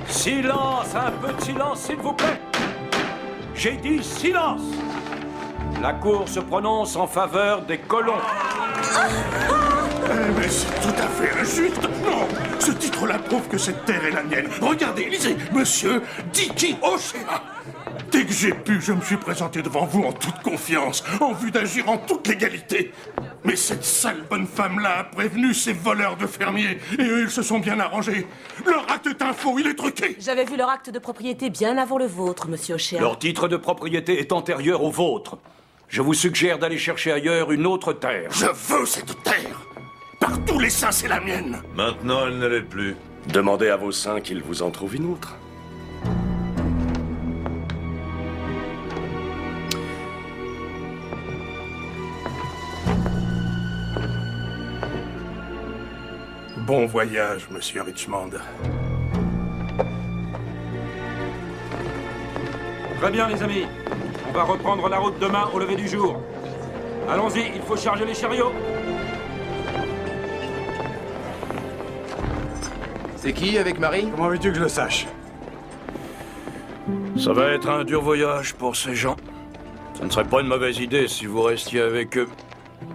Silence, un peu de silence, s'il vous plaît. J'ai dit silence. La Cour se prononce en faveur des colons. Mais c'est tout à fait injuste. Non, ce titre-là prouve que cette terre est la mienne. Regardez, lisez, Monsieur Dicky O'Shea. Dès que j'ai pu, je me suis présenté devant vous en toute confiance, en vue d'agir en toute légalité. Mais cette sale bonne femme-là a prévenu ces voleurs de fermiers, et eux, ils se sont bien arrangés. Leur acte est un faux, il est truqué. J'avais vu leur acte de propriété bien avant le vôtre, monsieur O'Shea. Leur titre de propriété est antérieur au vôtre. Je vous suggère d'aller chercher ailleurs une autre terre. Je veux cette terre. Par tous les saints, c'est la mienne. Maintenant, elle ne l'est plus. Demandez à vos saints qu'ils vous en trouvent une autre. Bon voyage, Monsieur Richmond. Très bien, les amis. On va reprendre la route demain au lever du jour. Allons-y, il faut charger les chariots. C'est qui avec Marie? Comment veux-tu que je le sache? Ça va être un dur voyage pour ces gens. Ce ne serait pas une mauvaise idée si vous restiez avec eux.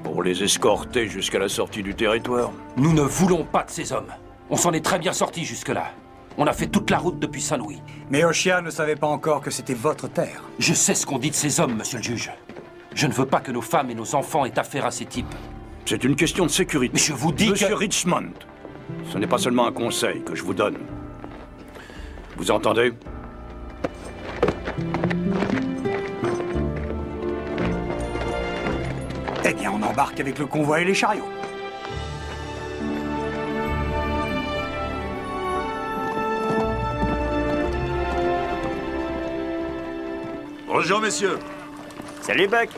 Pour les escorter jusqu'à la sortie du territoire. Nous ne voulons pas de ces hommes. On s'en est très bien sortis jusque-là. On a fait toute la route depuis Saint-Louis. Mais O'Shea ne savait pas encore que c'était votre terre. Je sais ce qu'on dit de ces hommes, monsieur le juge. Je ne veux pas que nos femmes et nos enfants aient affaire à ces types. C'est une question de sécurité. Mais je vous dis Monsieur Richmond, ce n'est pas seulement un conseil que je vous donne. Vous entendez? Eh bien, on embarque avec le convoi et les chariots. Bonjour, messieurs. Salut, Buck.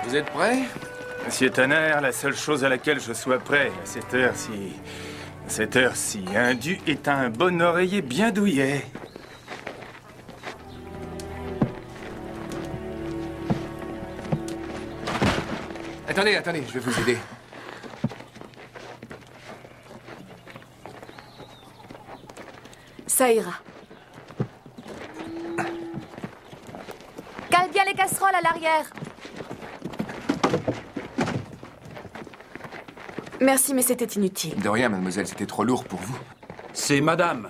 Vous êtes prêts? Monsieur Tanner, la seule chose à laquelle je sois prêt à cette heure-ci, un dû est un bon oreiller bien douillet. Attendez, je vais vous aider. Ça ira. Cale bien les casseroles à l'arrière. Merci, mais c'était inutile. De rien, mademoiselle, c'était trop lourd pour vous. C'est madame.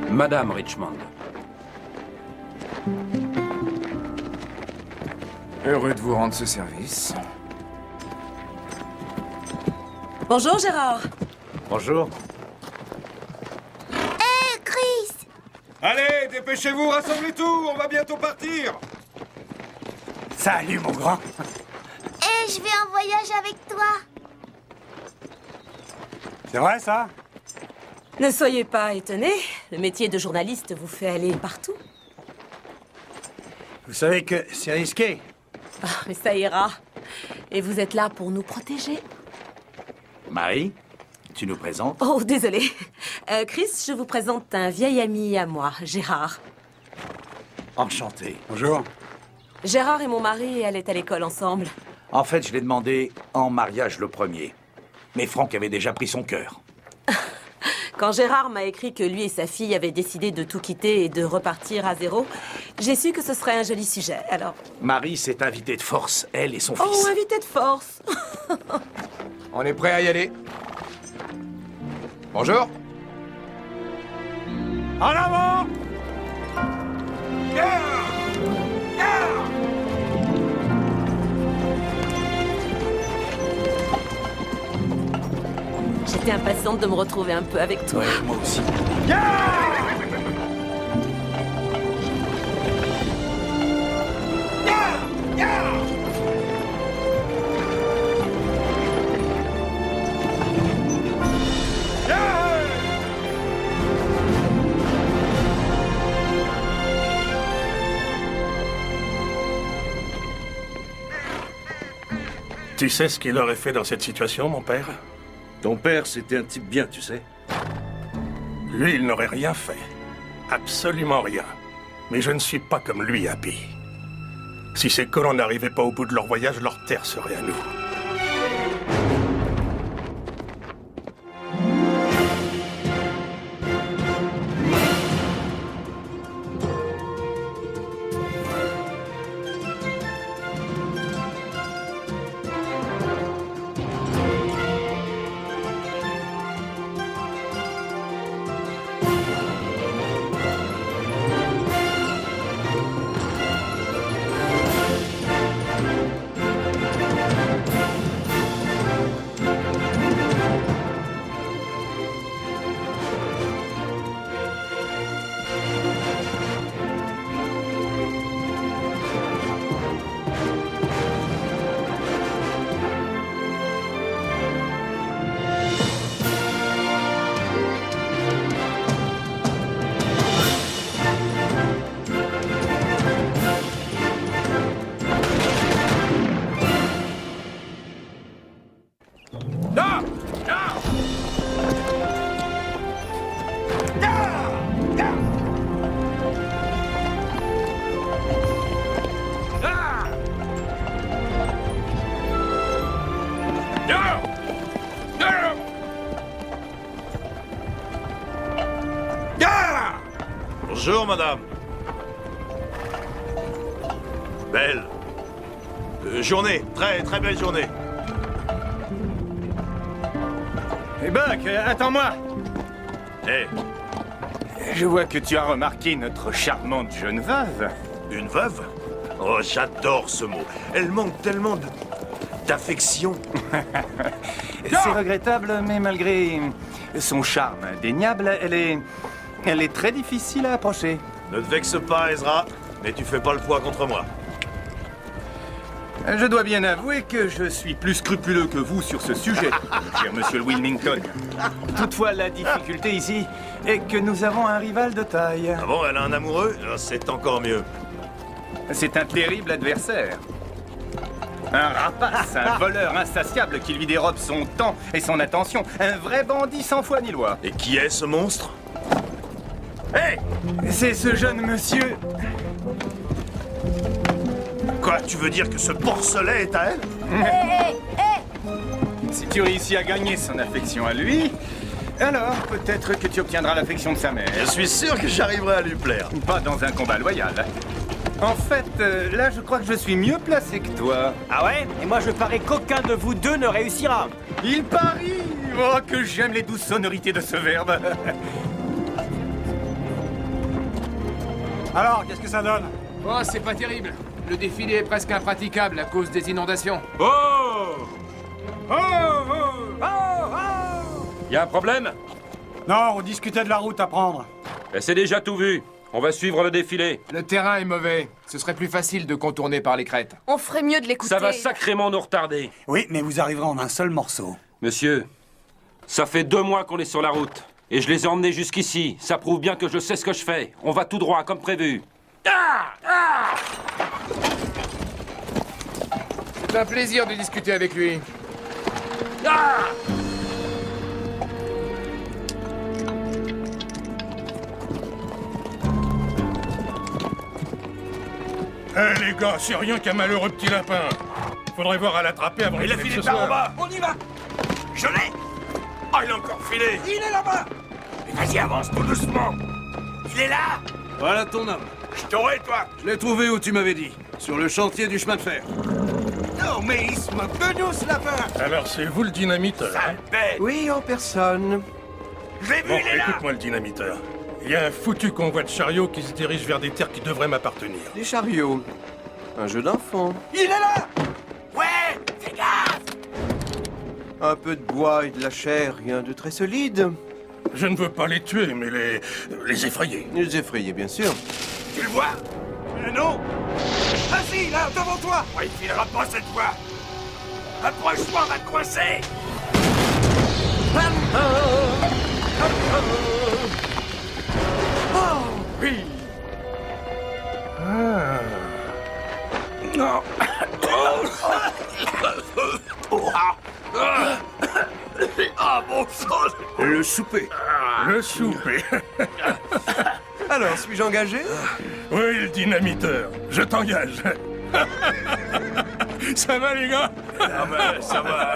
Madame Richmond. Heureux de vous rendre ce service. Bonjour, Gérard. Bonjour. Hé, Chris! Allez, dépêchez-vous, rassemblez tout, on va bientôt partir. Salut, mon grand. Hé, je vais en voyage avec toi. C'est vrai, ça? Ne soyez pas étonnés. Le métier de journaliste vous fait aller partout. Vous savez que c'est risqué. Ah, mais ça ira. Et vous êtes là pour nous protéger. Marie, tu nous présentes? Oh, désolé. Chris, je vous présente un vieil ami à moi, Gérard. Enchanté. Bonjour. Gérard et mon mari allaient à l'école ensemble. En fait, je l'ai demandé en mariage le premier. Mais Franck avait déjà pris son cœur. Quand Gérard m'a écrit que lui et sa fille avaient décidé de tout quitter et de repartir à zéro, j'ai su que ce serait un joli sujet, alors... Marie s'est invitée de force, elle et son Oh, fils. invité de force. On est prêt à y aller. Bonjour. En avant! J'étais impatiente de me retrouver un peu avec toi. Ouais, moi aussi. Tu sais ce qu'il aurait fait dans cette situation, mon père? Ton père, c'était un type bien, tu sais. Lui, il n'aurait rien fait. Absolument rien. Mais je ne suis pas comme lui, Happy. Si ces colons n'arrivaient pas au bout de leur voyage, leur terre serait à nous. Non! Non! Bonjour, madame. Belle. Journée. Très, très belle journée. Et Buck, attends-moi. Eh, Je vois que tu as remarqué notre charmante jeune veuve. une veuve? Oh, j'adore ce mot. Elle manque tellement d'affection. C'est regrettable, mais malgré son charme indéniable, elle est très difficile à approcher. Ne te vexe pas, Ezra, mais tu fais pas le poids contre moi. Je dois bien avouer que je suis plus scrupuleux que vous sur ce sujet, cher monsieur Wilmington. Toutefois, la difficulté ici est que nous avons un rival de taille. Ah bon, elle a un amoureux? C'est encore mieux. C'est un terrible adversaire. Un rapace, un voleur insatiable qui lui dérobe son temps et son attention. Un vrai bandit sans foi ni loi. Et qui est ce monstre? Hé! C'est ce jeune monsieur. Quoi, tu veux dire que ce porcelet est à elle? Si tu réussis à gagner son affection à lui, alors peut-être que tu obtiendras l'affection de sa mère. Je suis sûr que j'arriverai à lui plaire. Pas dans un combat loyal. En fait, là, je crois que je suis mieux placé que toi. Ah ouais? Et moi, je parie qu'aucun de vous deux ne réussira. Il parie! Oh, que j'aime les douces sonorités de ce verbe. Alors, qu'est-ce que ça donne? Oh, c'est pas terrible. Le défilé est presque impraticable à cause des inondations. Oh! Y a un problème? Non, on discutait de la route à prendre. Ben, c'est déjà tout vu. On va suivre le défilé. Le terrain est mauvais. Ce serait plus facile de contourner par les crêtes. On ferait mieux de l'écouter. Ça va sacrément nous retarder. Oui, mais vous arriverez en un seul morceau. Monsieur, ça fait 2 mois qu'on est sur la route. Et je les ai emmenés jusqu'ici. Ça prouve bien que je sais ce que je fais. On va tout droit, comme prévu. C'est un plaisir de discuter avec lui. Eh les gars, c'est rien qu'un malheureux petit lapin. Faudrait voir à l'attraper avant Il a filé par en bas. On y va! Je l'ai! Ah, il a encore filé! Il est là-bas! Vas-y, avance tout doucement! Il est là! Voilà ton homme. Je t'aurai, toi! Je l'ai trouvé où tu m'avais dit. Sur le chantier du chemin de fer. Non, mais il se moque de nous, ce lapin! Alors c'est vous le dynamiteur, hein? Sale bête! Oui, en personne. Je l'ai vu, Bon, il est là! écoute-moi le dynamiteur. Il y a un foutu convoi de chariots qui se dirige vers des terres qui devraient m'appartenir. Des chariots. Un jeu d'enfant. Il est là! Ouais! Fais gaffe! Un peu de bois et de la chair, rien de très solide. Je ne veux pas les tuer, mais les effrayer. Les effrayés, bien sûr. Tu le vois? Non! Vas-y, là, devant toi! Oh, il filera pas cette fois! Approche-toi, on va te coincer! Oui. Ah. Non. Ah, bon sang! Le souper. Le souper. Alors, suis-je engagé? Oui, le dynamiteur. Je t'engage. Ça va, les gars? Ah ben, ça va.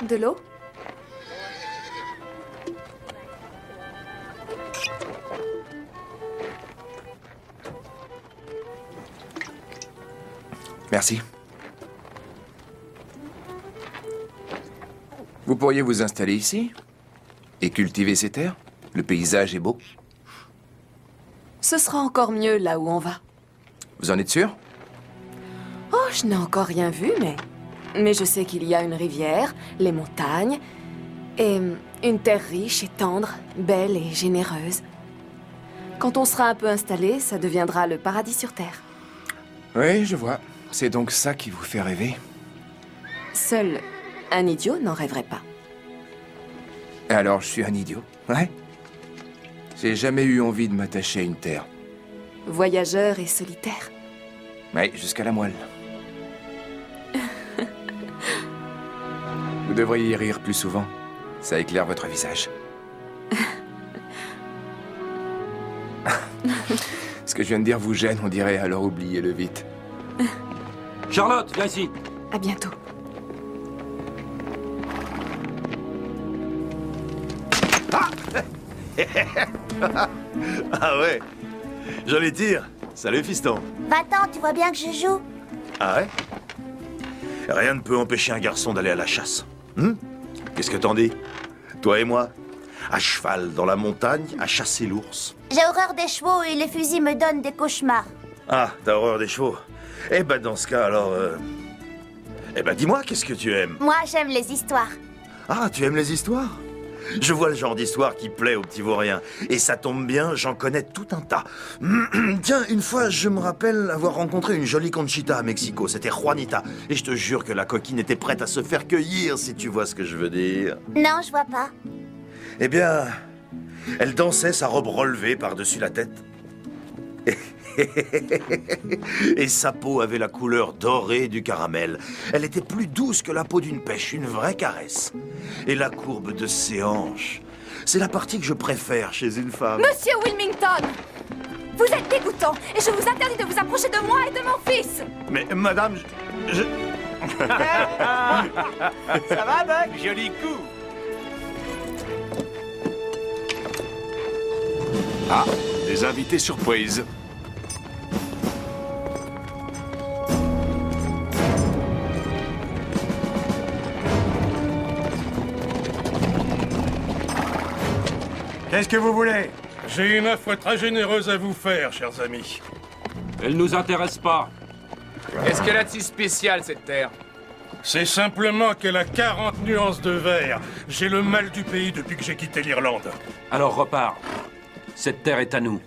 De l'eau? Merci. Vous pourriez vous installer ici et cultiver ces terres? Le paysage est beau. Ce sera encore mieux là où on va. Vous en êtes sûr? Oh, je n'ai encore rien vu, mais je sais qu'il y a une rivière, les montagnes, et une terre riche et tendre, belle et généreuse. Quand on sera un peu installé, ça deviendra le paradis sur Terre. Oui, je vois. C'est donc ça qui vous fait rêver? Seul un idiot n'en rêverait pas. Alors, je suis un idiot? Ouais. J'ai jamais eu envie de m'attacher à une terre. Voyageur et solitaire. Oui, jusqu'à la moelle. Vous devriez y rire plus souvent. Ça éclaire votre visage. Ce que je viens de dire vous gêne, on dirait, alors oubliez-le vite. Charlotte, viens ici. À bientôt. Ah ouais. Joli tir. Salut, fiston. Va-t'en, tu vois bien que je joue. Ah ouais? Rien ne peut empêcher un garçon d'aller à la chasse. Qu'est-ce que t'en dis? Toi et moi, à cheval dans la montagne, à chasser l'ours. J'ai horreur des chevaux et les fusils me donnent des cauchemars. Ah, t'as horreur des chevaux? Eh ben, dans ce cas, alors... Eh ben, dis-moi, qu'est-ce que tu aimes? Moi, j'aime les histoires. Ah, tu aimes les histoires? Je vois le genre d'histoire qui plaît aux petits vauriens. Et ça tombe bien, j'en connais tout un tas. Tiens, une fois, je me rappelle avoir rencontré une jolie Conchita à Mexico. C'était Juanita. Et je te jure que la coquine était prête à se faire cueillir, si tu vois ce que je veux dire. Non, je vois pas. Eh bien, elle dansait sa robe relevée par-dessus la tête. Et sa peau avait la couleur dorée du caramel. Elle était plus douce que la peau d'une pêche, une vraie caresse. Et la courbe de ses hanches, c'est la partie que je préfère chez une femme. Monsieur Wilmington! Vous êtes dégoûtant et je vous interdis de vous approcher de moi et de mon fils! Mais madame, je... Ça va, Buck? Joli coup. Ah, des invités surprises. Qu'est-ce que vous voulez? J'ai une offre très généreuse à vous faire, chers amis. Elle nous intéresse pas. Qu'est-ce qu'elle a de si spécial, cette terre? C'est simplement qu'elle a 40 nuances de vert. J'ai le mal du pays depuis que j'ai quitté l'Irlande. Alors repars. Cette terre est à nous.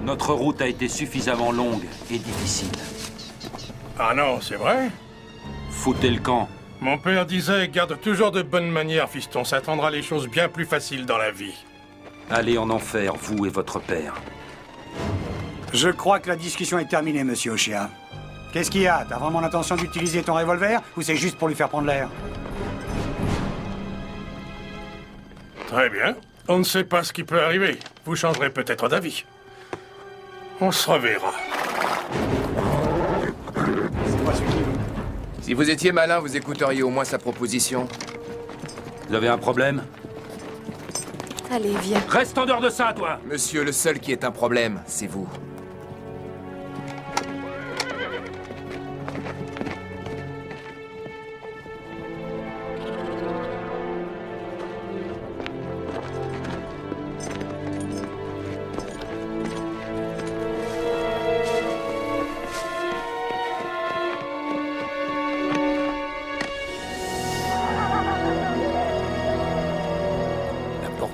Notre route a été suffisamment longue et difficile. Ah non, c'est vrai? Foutez le camp. Mon père disait, garde toujours de bonnes manières, fiston. Ça te rendra les choses bien plus faciles dans la vie. Allez en enfer, vous et votre père. Je crois que la discussion est terminée, monsieur O'Shea. Qu'est-ce qu'il y a? T'as vraiment l'intention d'utiliser ton revolver ou c'est juste pour lui faire prendre l'air? Très bien. On ne sait pas ce qui peut arriver. Vous changerez peut-être d'avis. On se reverra. Si vous étiez malin, vous écouteriez au moins sa proposition. Vous avez un problème? Allez, viens. Reste en dehors de ça, toi! Monsieur, le seul qui est un problème, c'est vous.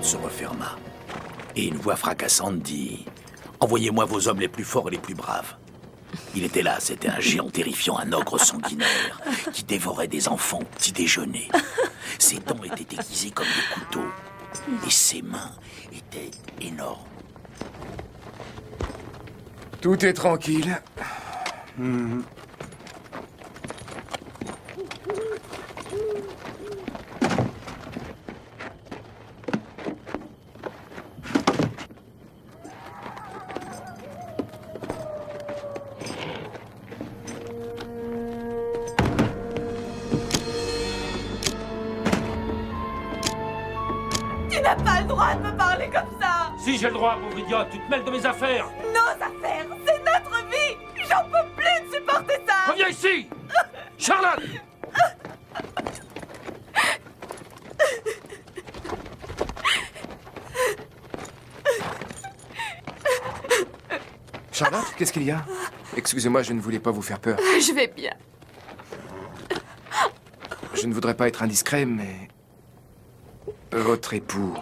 Se referma. Et une voix fracassante dit « Envoyez-moi vos hommes les plus forts et les plus braves. » Il était là, c'était un géant terrifiant, un ogre sanguinaire qui dévorait des enfants au petit déjeuner. Ses dents étaient aiguisées comme des couteaux et ses mains étaient énormes. Tout est tranquille. Tu n'as pas le droit de me parler comme ça! Si j'ai le droit, pauvre idiote, tu te mêles de mes affaires! Nos affaires, c'est notre vie! J'en peux plus de supporter ça! Reviens ici! Charlotte! Charlotte, qu'est-ce qu'il y a? Excusez-moi, je ne voulais pas vous faire peur. Je vais bien. Je ne voudrais pas être indiscret, mais... Votre époux...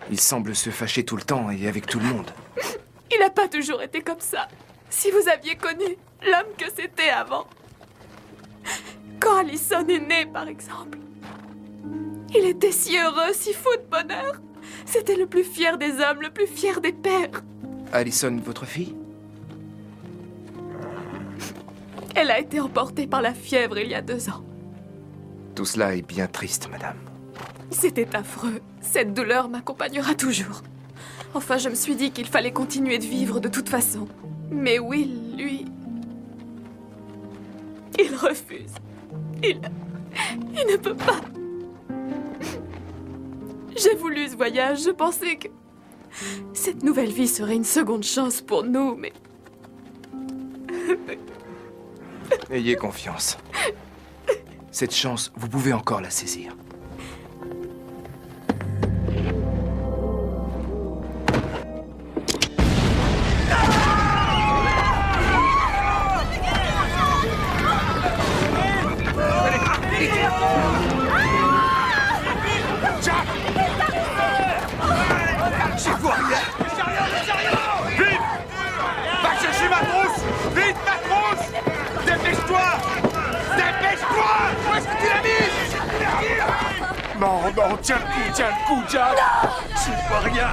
Il semble se fâcher tout le temps et avec tout le monde. Il n'a pas toujours été comme ça. Si vous aviez connu l'homme que c'était avant. Quand Allison est née, par exemple. Il était si heureux, si fou de bonheur. C'était le plus fier des hommes, le plus fier des pères. Allison, votre fille? Elle a été emportée par la fièvre il y a 2 ans. Tout cela est bien triste, madame. C'était affreux. Cette douleur m'accompagnera toujours. Enfin, je me suis dit qu'il fallait continuer de vivre de toute façon. Mais Will, lui... il refuse. Il ne peut pas. J'ai voulu ce voyage, je pensais que... cette nouvelle vie serait une seconde chance pour nous, mais... Ayez confiance. Cette chance, vous pouvez encore la saisir. J'y vois rien! Vite! Va chercher ma trousse! Vite, ma trousse! Dépêche-toi! Dépêche-toi! Où est-ce que tu l'as mise? Non, non, tiens le coup, Jack! J'y vois rien!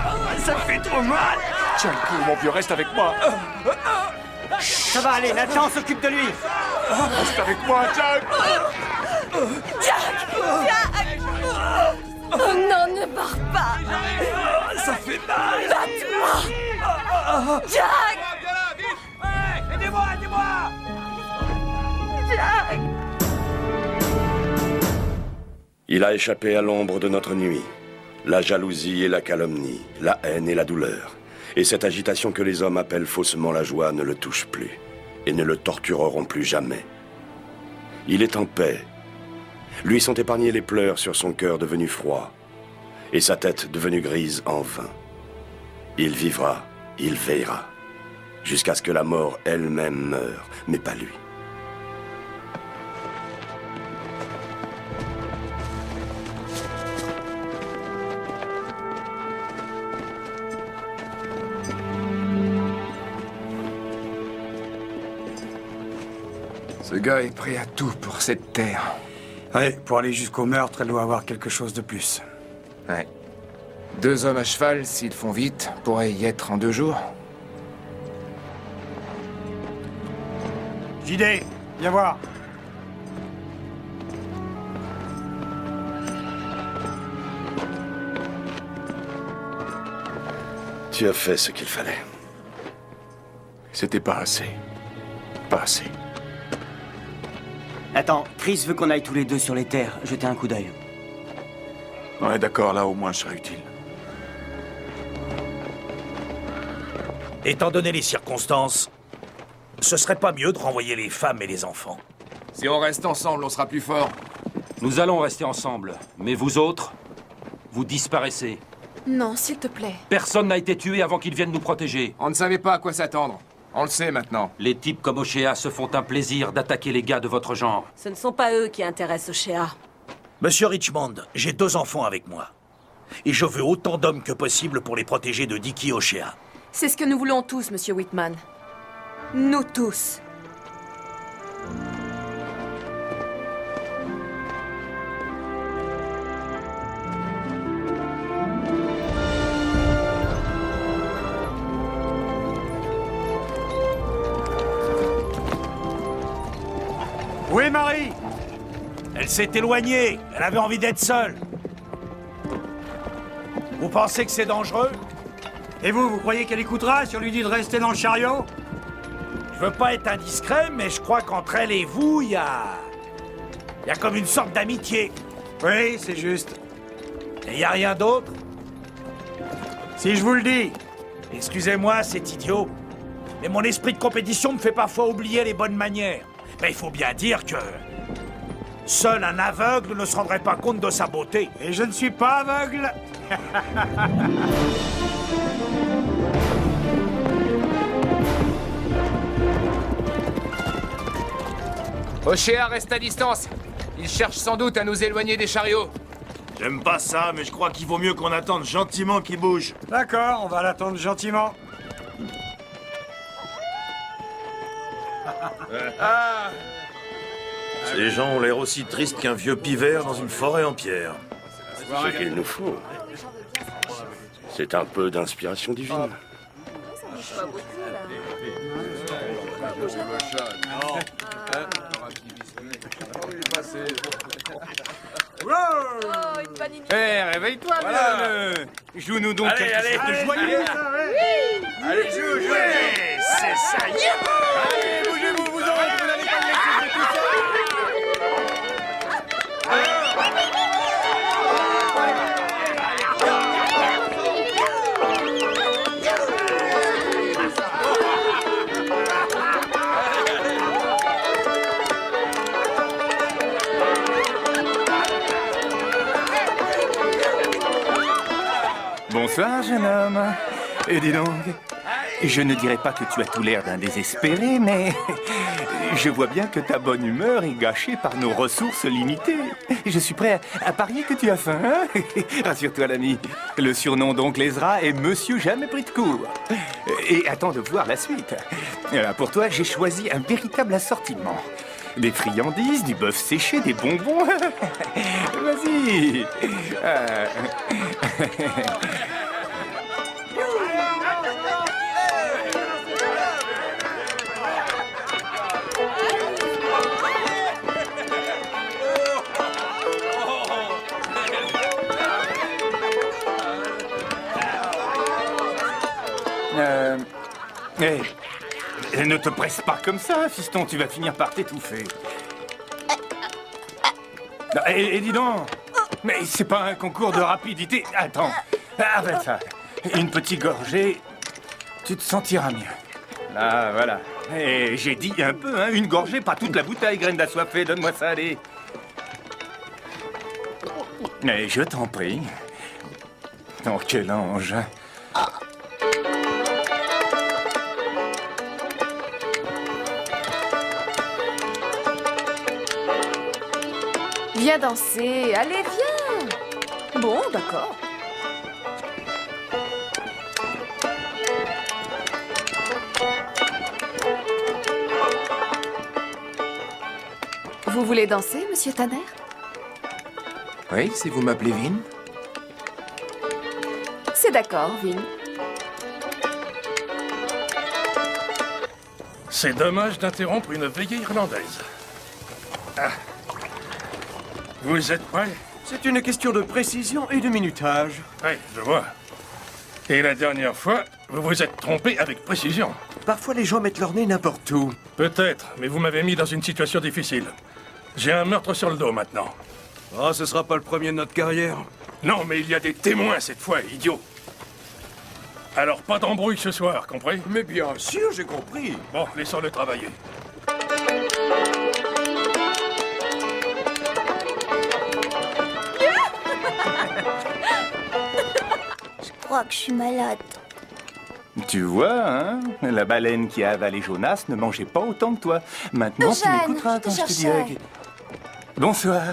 Ça fait trop mal! Tiens le coup, mon vieux, reste avec moi! Ça va aller, Nathan s'occupe de lui. Reste avec moi, Jack! Jack! Oh non, ne pars pas! Ça fait mal! Batte-moi! Jack! Aidez-moi, aidez-moi! Jack! Il a échappé à l'ombre de notre nuit. La jalousie et la calomnie, la haine et la douleur. Et cette agitation que les hommes appellent faussement la joie ne le touche plus. Et ne le tortureront plus jamais. Il est en paix. Lui sont épargnés les pleurs sur son cœur devenu froid. Et sa tête devenue grise en vain. Il vivra, il veillera. Jusqu'à ce que la mort elle-même meure, mais pas lui. Ce gars est prêt à tout pour cette terre. Oui, pour aller jusqu'au meurtre, elle doit avoir quelque chose de plus. Ouais. 2 hommes à cheval, s'ils font vite, pourraient y être en 2 jours. JD, viens voir. Tu as fait ce qu'il fallait. C'était pas assez. Pas assez. Attends, Chris veut qu'on aille tous les 2 sur les terres, jeter un coup d'œil. Ouais, d'accord, là au moins je serai utile. Étant donné les circonstances, ce serait pas mieux de renvoyer les femmes et les enfants? Si on reste ensemble, on sera plus fort. Nous allons rester ensemble. Mais vous autres, vous disparaissez. Non, s'il te plaît. Personne n'a été tué avant qu'ils viennent nous protéger. On ne savait pas à quoi s'attendre. On le sait maintenant. Les types comme Oshéa se font un plaisir d'attaquer les gars de votre genre. Ce ne sont pas eux qui intéressent Oshéa. Monsieur Richmond, j'ai 2 enfants avec moi. Et je veux autant d'hommes que possible pour les protéger de Dicky Oshéa. C'est ce que nous voulons tous, Monsieur Whitman. Nous tous. Où est Marie? Elle s'est éloignée. Elle avait envie d'être seule. Vous pensez que c'est dangereux? Et vous croyez qu'elle écoutera si on lui dit de rester dans le chariot? Je veux pas être indiscret, mais je crois qu'entre elle et vous, il y a comme une sorte d'amitié. Oui, c'est juste. Et il y a rien d'autre? Si je vous le dis. Excusez-moi, c'est idiot. Mais mon esprit de compétition me fait parfois oublier les bonnes manières. Mais il faut bien dire que... seul un aveugle ne se rendrait pas compte de sa beauté. Et je ne suis pas aveugle. Oshéa reste à distance. Il cherche sans doute à nous éloigner des chariots. J'aime pas ça, mais je crois qu'il vaut mieux qu'on attende gentiment qu'il bouge. D'accord, on va l'attendre gentiment. Ces gens ont l'air aussi tristes qu'un vieux pivert dans une forêt en pierre. Ce qu'il nous faut, c'est un peu d'inspiration divine. Eh, réveille-toi, voilà. Joue-nous donc Allez, allez, de joyeux. Allez, joue. Ouais, c'est ça. Allez, bougez-vous, vous aurez, vous n'allez pas me laisser tout seul. Bonsoir, jeune homme. Et dis donc, je ne dirais pas que tu as tout l'air d'un désespéré, mais je vois bien que ta bonne humeur est gâchée par nos ressources limitées. Je suis prêt à parier que tu as faim, hein? Rassure-toi, l'ami. Le surnom d'oncle Ezra est Monsieur Jamais Pris de Court. Et attends de voir la suite. Pour toi, j'ai choisi un véritable assortiment. Des friandises, du bœuf séché, des bonbons. Vas-y. Ne te presse pas comme ça, fiston, tu vas finir par t'étouffer. Et dis donc, mais c'est pas un concours de rapidité. Attends, arrête ça. Une petite gorgée, tu te sentiras mieux. Là, voilà. Et j'ai dit un peu, hein, une gorgée, pas toute la bouteille, graine d'assoiffée, donne-moi ça, allez. Mais je t'en prie. Oh, quel ange. Viens danser, allez, viens. Bon, d'accord. Vous voulez danser, monsieur Tanner? Oui, si vous m'appelez Vin. C'est d'accord, Vin. C'est dommage d'interrompre une veillée irlandaise. Ah. Vous êtes prêts? C'est une question de précision et de minutage. Oui, je vois. Et la dernière fois, vous vous êtes trompé avec précision. Parfois, les gens mettent leur nez n'importe où. Peut-être, mais vous m'avez mis dans une situation difficile. J'ai un meurtre sur le dos maintenant. Oh, ce sera pas le premier de notre carrière. Non, mais il y a des témoins cette fois, idiot. Alors, pas d'embrouille ce soir, compris? Mais bien sûr, j'ai compris. Bon, laissons-le travailler. Je crois que je suis malade. Tu vois, hein? La baleine qui a avalé Jonas ne mangeait pas autant que toi. Maintenant, tu Eugène, m'écouteras je te quand je te cherchais. dirai. Bonsoir.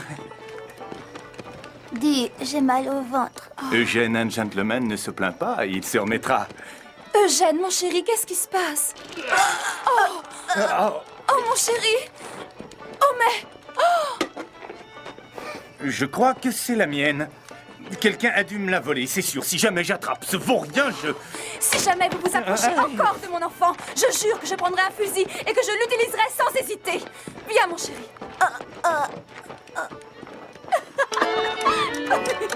Dis, j'ai mal au ventre. Eugène, un gentleman, ne se plaint pas, il se remettra. Eugène, mon chéri, qu'est-ce qui se passe? Oh, mon chéri! Oh, mais... Je crois que c'est la mienne. Quelqu'un a dû me la voler, c'est sûr. Si jamais j'attrape ce vaurien, Si jamais vous vous approchez encore de mon enfant, je jure que je prendrai un fusil et que je l'utiliserai sans hésiter. Viens, mon chéri.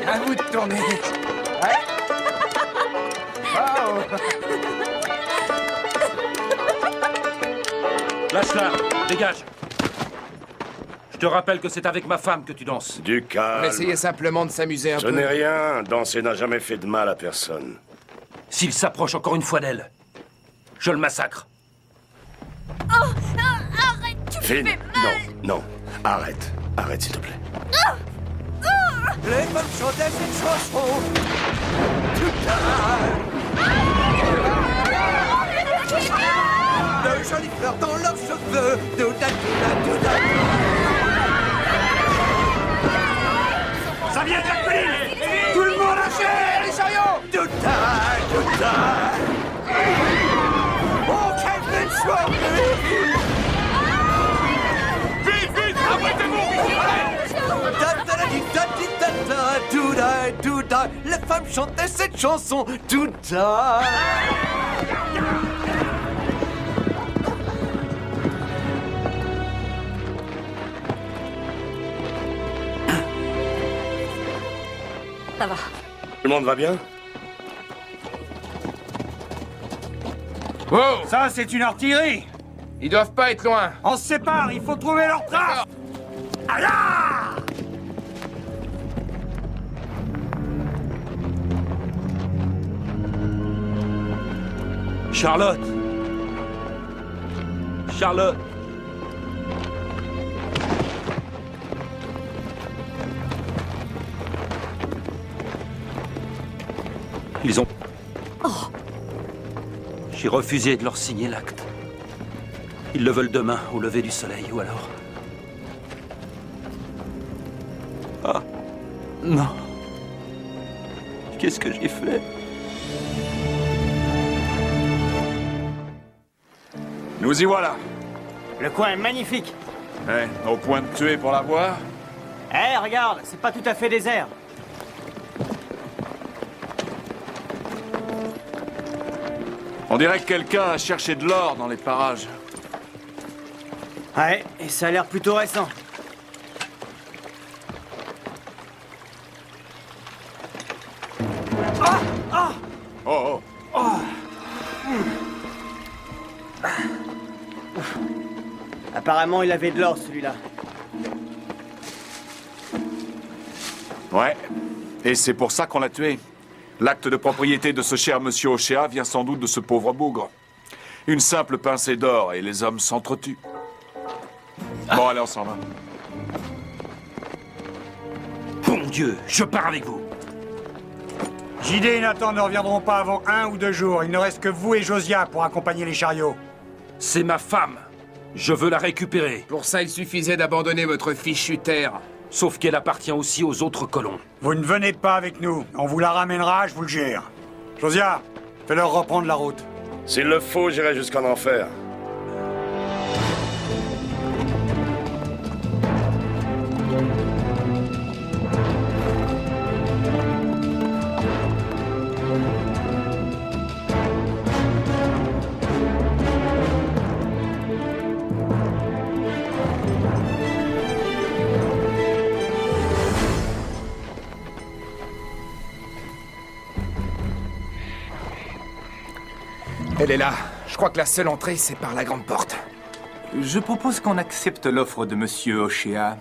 À vous de tourner. Lâche-la, dégage. Je te rappelle que c'est avec ma femme que tu danses. Du On calme. essayait simplement de s'amuser un Ce peu. n'est rien. Danser n'a jamais fait de mal à personne. S'il s'approche encore une fois d'elle, je le massacre. Arrête, tu me Finn, fais mal. non. Arrête. Arrête, s'il te plaît. Les femmes chantaient cette chanson. De jolies fleurs dans leurs cheveux. Ça vient de la colline. Tout le monde achète les chariots. Oh, quelle soirée. Vite, arrêtez-vous. Les femmes chantaient cette chanson. Ça va. Tout le monde va bien? Wow! Ça, c'est une artillerie! Ils doivent pas être loin. On se sépare, il faut trouver leur trace! Ah là! Charlotte! Charlotte! Ils ont... Oh. J'ai refusé de leur signer l'acte. Ils le veulent demain, au lever du soleil, ou alors... Ah... Non... Qu'est-ce que j'ai fait? Nous y voilà. Le coin est magnifique. Ouais, au point de tuer pour la voir. Eh, regarde, c'est pas tout à fait désert. On dirait que quelqu'un a cherché de l'or dans les parages. Ouais, et ça a l'air plutôt récent. Ah! Ah! Oh, oh. Oh! Apparemment, il avait de l'or, celui-là. Ouais. Et c'est pour ça qu'on l'a tué. L'acte de propriété de ce cher monsieur Ochéa vient sans doute de ce pauvre bougre. Une simple pincée d'or et les hommes s'entretuent. Bon, allez, on s'en va. Bon Dieu, je pars avec vous. JD et Nathan ne reviendront pas avant 1 ou 2 jours. Il ne reste que vous et Josiah pour accompagner les chariots. C'est ma femme. Je veux la récupérer. Pour ça, il suffisait d'abandonner votre fichue terre. Sauf qu'elle appartient aussi aux autres colons. Vous ne venez pas avec nous. On vous la ramènera, je vous le jure. Josiah, fais-leur reprendre la route. S'il le faut, j'irai jusqu'en enfer. Elle est là. Je crois que la seule entrée, c'est par la grande porte. Je propose qu'on accepte l'offre de Monsieur Ochéa.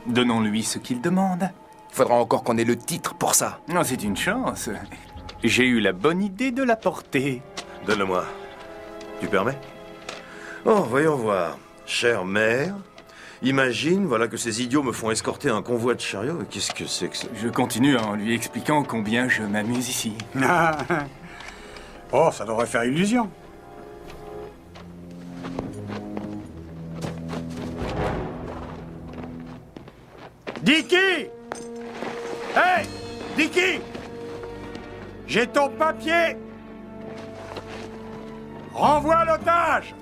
Donnons-lui ce qu'il demande. Il faudra encore qu'on ait le titre pour ça. Non, c'est une chance. J'ai eu la bonne idée de l'apporter. Donne-le-moi. Tu permets? Oh, voyons voir. Chère mère, imagine, voilà que ces idiots me font escorter un convoi de chariots. Qu'est-ce que c'est que ça? Je continue en lui expliquant combien je m'amuse ici. Oh, ça devrait faire illusion. Dicky! Hey! Dicky! J'ai ton papier! Renvoie l'otage!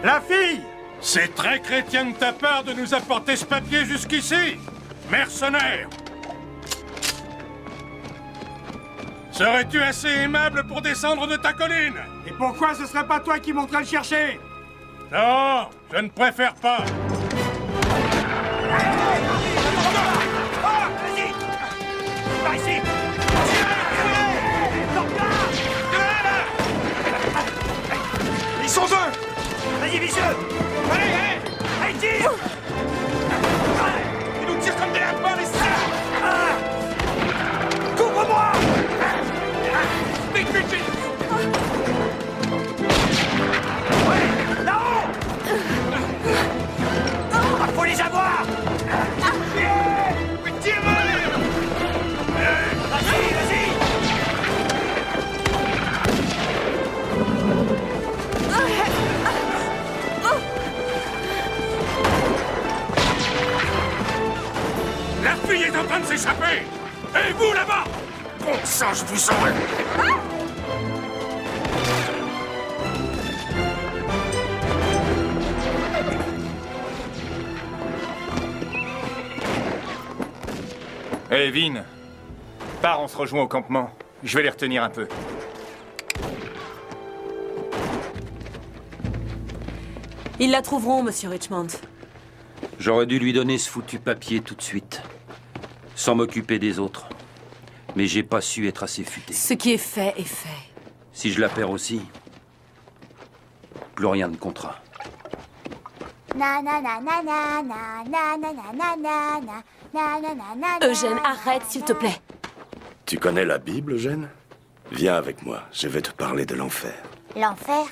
La fille! C'est très chrétien de ta part de nous apporter ce papier jusqu'ici, mercenaire! Serais-tu assez aimable pour descendre de ta colline? Et pourquoi ce serait pas toi qui monterais le chercher? Non, je ne préfère pas. Par ici! Ils sont deux! Vas-y, vicieux! Allez, allez! Allez, tire! Ils nous tirent comme des lapins, les salauds! Couvre-moi! Vite, vite, vite! Ouais! Là-haut! Faut les avoir! Mais tire-les! Vas-y, vas-y! La fille est en train de s'échapper! Et vous, là-bas! Bon sang, je vous saurai! Hé, Vin. Pars, on se rejoint au campement. Je vais les retenir un peu. Ils la trouveront, monsieur Richmond. J'aurais dû lui donner ce foutu papier tout de suite. sans m'occuper des autres. Mais j'ai pas su être assez futé. Ce qui est fait est fait. Si je la perds aussi, plus rien de contrat. Eugène, arrête, s'il te plaît. Tu connais la Bible, Eugène? Viens avec moi, je vais te parler de l'enfer. L'enfer?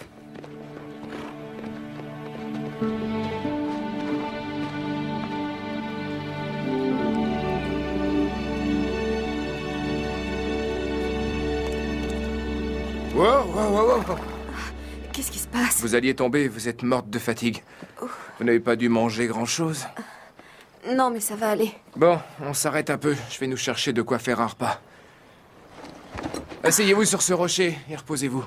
Wow. Qu'est-ce qui se passe? Vous alliez tomber, vous êtes morte de fatigue. Vous n'avez pas dû manger grand-chose. Non, mais ça va aller. Bon, on s'arrête un peu. Je vais nous chercher de quoi faire un repas. Asseyez-vous sur ce rocher et reposez-vous.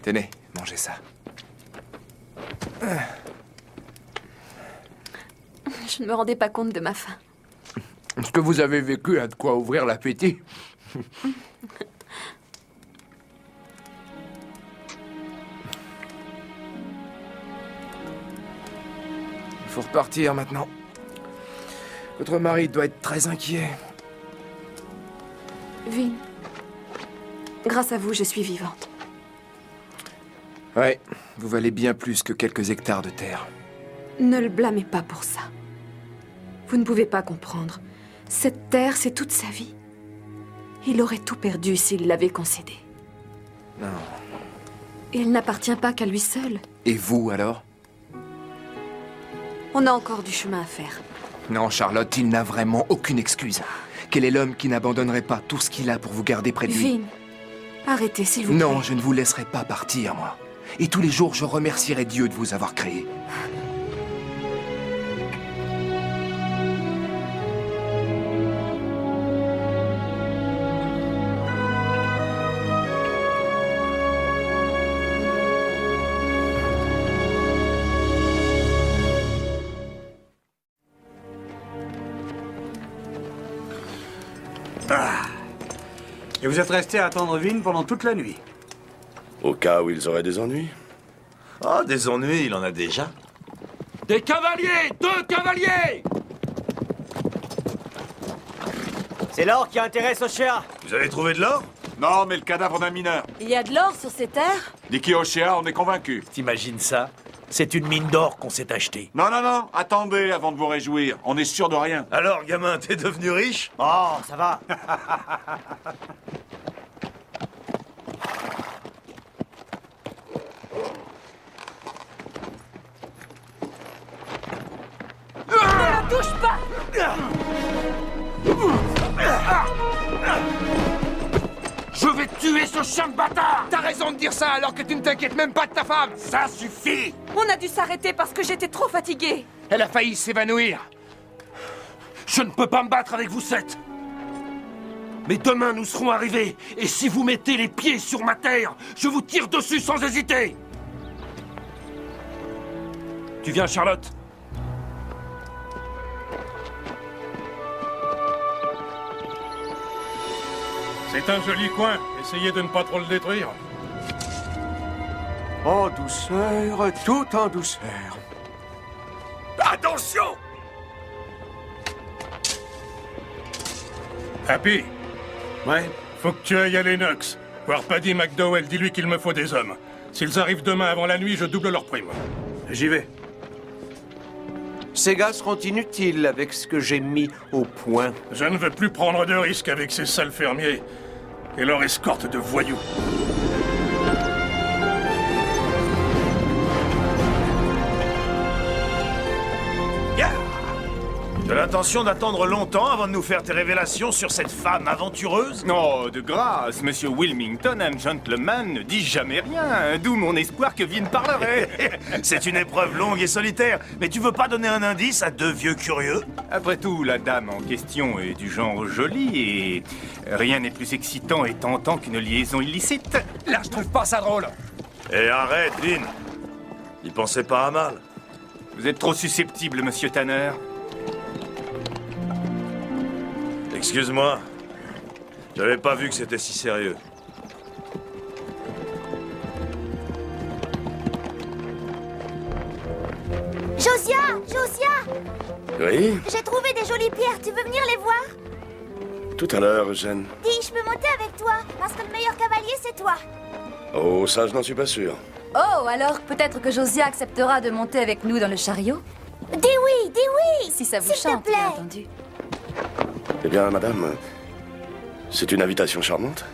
Tenez, mangez ça. Je ne me rendais pas compte de ma faim. Ce que vous avez vécu a de quoi ouvrir l'appétit. Il faut repartir maintenant. Votre mari doit être très inquiet. Vin, grâce à vous, je suis vivante. Ouais, vous valez bien plus que quelques hectares de terre. Ne le blâmez pas pour ça. Vous ne pouvez pas comprendre. Cette terre, c'est toute sa vie. Il aurait tout perdu s'il l'avait concédée. Non. Et elle n'appartient pas qu'à lui seul. Et vous, alors? On a encore du chemin à faire. Non, Charlotte, il n'a vraiment aucune excuse. Quel est l'homme qui n'abandonnerait pas tout ce qu'il a pour vous garder près de lui? Vin, arrêtez, s'il vous plaît. Non, je ne vous laisserai pas partir, moi. Et tous les jours, je remercierai Dieu de vous avoir créé. Et vous êtes resté à attendre Vin pendant toute la nuit? Au cas où ils auraient des ennuis? Ah, des ennuis, il en a déjà. Des cavaliers! 2 cavaliers! C'est l'or qui intéresse Oshea. Vous avez trouvé de l'or? Non, mais le cadavre d'un mineur. Il y a de l'or sur ces terres? Diki Oshea, on est convaincus. T'imagines ça? C'est une mine d'or qu'on s'est achetée. Non, attendez avant de vous réjouir. On est sûr de rien. Alors, gamin, t'es devenu riche? Oh, ça va. Ne la touche pas! Je vais tuer ce chien de bâtard! T'as raison de dire ça alors que tu ne t'inquiètes même pas de ta femme! Ça suffit! On a dû s'arrêter parce que j'étais trop fatiguée. Elle a failli s'évanouir. Je ne peux pas me battre avec vous 7. Mais demain nous serons arrivés, et si vous mettez les pieds sur ma terre, je vous tire dessus sans hésiter! Tu viens, Charlotte? C'est un joli coin. Essayez de ne pas trop le détruire. En douceur, tout en douceur. Attention! Happy. Ouais? Faut que tu ailles à Lennox. Voir Paddy McDowell, dis-lui qu'il me faut des hommes. S'ils arrivent demain avant la nuit, je double leur prime. J'y vais. Ces gars seront inutiles avec ce que j'ai mis au point. Je ne veux plus prendre de risques avec ces sales fermiers et leur escorte de voyous. De l'intention d'attendre longtemps avant de nous faire tes révélations sur cette femme aventureuse? Oh, de grâce, monsieur Wilmington, un gentleman ne dit jamais rien, d'où mon espoir que Vin parlerait. C'est une épreuve longue et solitaire, mais tu veux pas donner un indice à 2 vieux curieux? Après tout, la dame en question est du genre joli et rien n'est plus excitant et tentant qu'une liaison illicite. Là, je trouve pas ça drôle. Et arrête, Vin. Il pensait pas à mal. Vous êtes trop susceptible, monsieur Tanner. Excuse-moi. J'avais pas vu que c'était si sérieux. Oui? J'ai trouvé des jolies pierres, tu veux venir les voir? Tout à l'heure, Eugène. Dis, je peux monter avec toi, parce que le meilleur cavalier, c'est toi. Oh, ça, je n'en suis pas sûr. Oh, alors peut-être que Josiah acceptera de monter avec nous dans le chariot? Dis oui, dis oui. Si ça vous S'il te chante, plaît. bien entendu. Eh bien, madame, c'est une invitation charmante.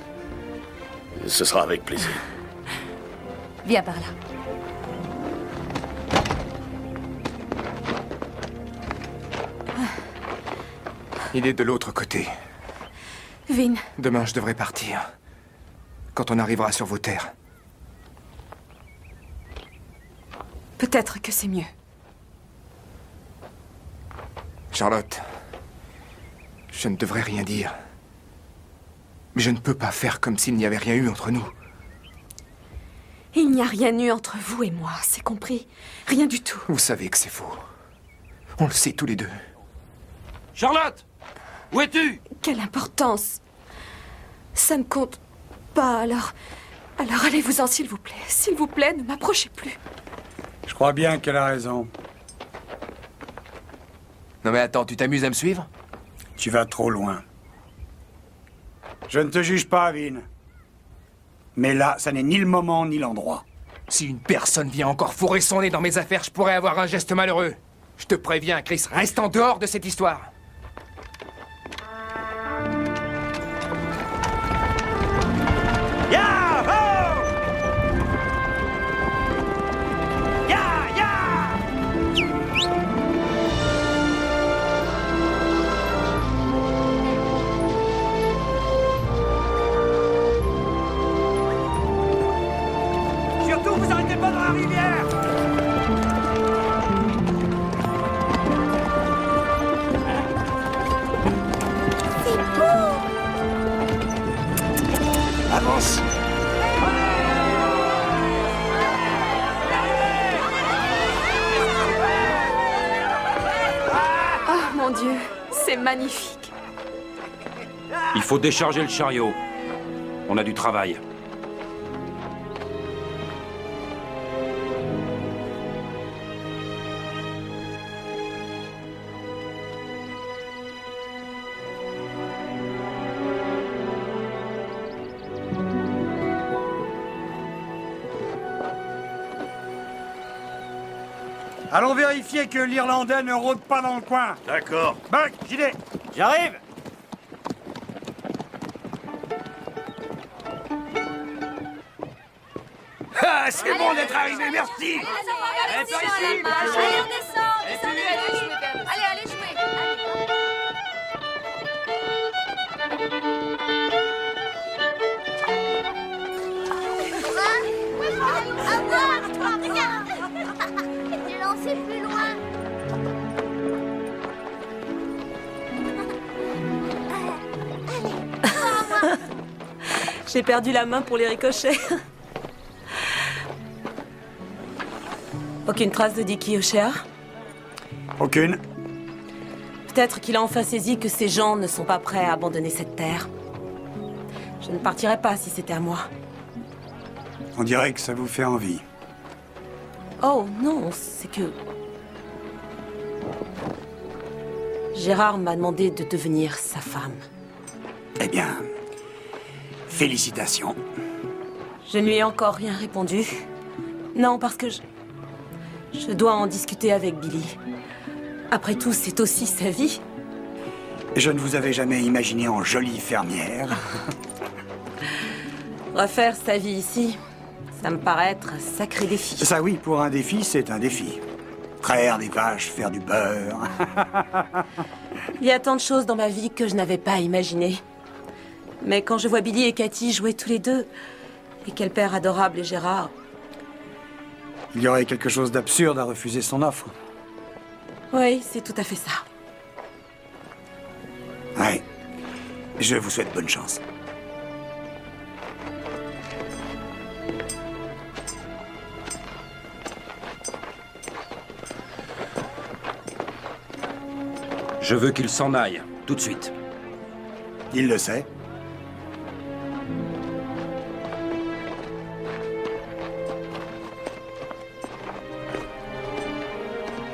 Ce sera avec plaisir. Viens par là. Il est de l'autre côté. Vin, Demain, je devrais partir. Quand on arrivera sur vos terres. peut-être que c'est mieux. Charlotte, je ne devrais rien dire. Mais je ne peux pas faire comme s'il n'y avait rien eu entre nous. Il n'y a rien eu entre vous et moi, c'est compris. Rien du tout. Vous savez que c'est faux. On le sait tous les deux. Charlotte! Où es-tu? Quelle importance. Ça ne compte pas, alors allez-vous-en, s'il vous plaît. S'il vous plaît, ne m'approchez plus. Je crois bien qu'elle a raison. Non mais attends, tu t'amuses à me suivre? Tu vas trop loin. Je ne te juge pas, Vin. Mais là, ça n'est ni le moment ni l'endroit. Si une personne vient encore fourrer son nez dans mes affaires, je pourrais avoir un geste malheureux. Je te préviens, Chris, reste en dehors de cette histoire. Surtout, vous arrêtez pas dans la rivière! C'est beau. Avance! Oh mon Dieu, c'est magnifique. Il faut décharger le chariot. On a du travail. Allons vérifier que l'Irlandais ne rôde pas dans le coin. D'accord. Buck, JD! J'arrive! Ah, c'est bon d'être arrivé, merci! Allez, jouer. À voir, toi, regarde. J'ai lancé plus loin. J'ai perdu la main pour les ricochets. Aucune trace de Dicky O'Shea? Aucune. Peut-être qu'il a enfin saisi que ces gens ne sont pas prêts à abandonner cette terre. Je ne partirais pas si c'était à moi. On dirait que ça vous fait envie. Oh non, c'est que... Gérard m'a demandé de devenir sa femme. Eh bien, félicitations. Je ne lui ai encore rien répondu. Non, parce que je dois en discuter avec Billy. Après tout, c'est aussi sa vie. Je ne vous avais jamais imaginé en jolie fermière. Refaire sa vie ici, ça me paraît être un sacré défi. Ça oui, pour un défi, c'est un défi. Traire des vaches, faire du beurre. Il y a tant de choses dans ma vie que je n'avais pas imaginées. Mais quand je vois Billy et Cathy jouer tous les deux, et quel père adorable est Gérard. Il y aurait quelque chose d'absurde à refuser son offre. Oui, c'est tout à fait ça. Ouais. Je vous souhaite bonne chance. Je veux qu'il s'en aille, tout de suite. Il le sait.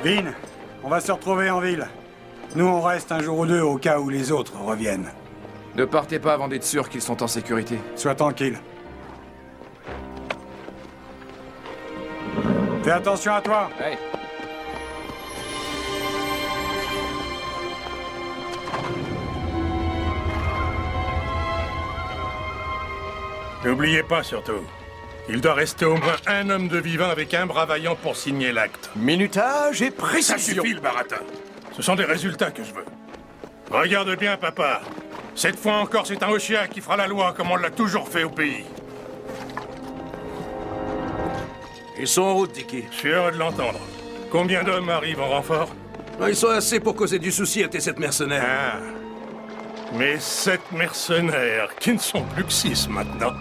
Vin, On va se retrouver en ville. Nous, on reste un jour ou deux au cas où les autres reviennent. Ne partez pas avant d'être sûr qu'ils sont en sécurité. Sois tranquille. Fais attention à toi. Hey. N'oubliez pas surtout, il doit rester au moins un homme de vivant avec un bras vaillant pour signer l'acte. Minutage et précision. Ça suffit le baratin. Ce sont des résultats que je veux. Regarde bien, papa. Cette fois encore, c'est un Oshia qui fera la loi comme on l'a toujours fait au pays. Ils sont en route, Dicky. Je suis heureux de l'entendre. Combien d'hommes arrivent en renfort? Ils sont assez pour causer du souci à tes 7 mercenaires. Ah. Mais 7 mercenaires, qui ne sont plus que 6 maintenant.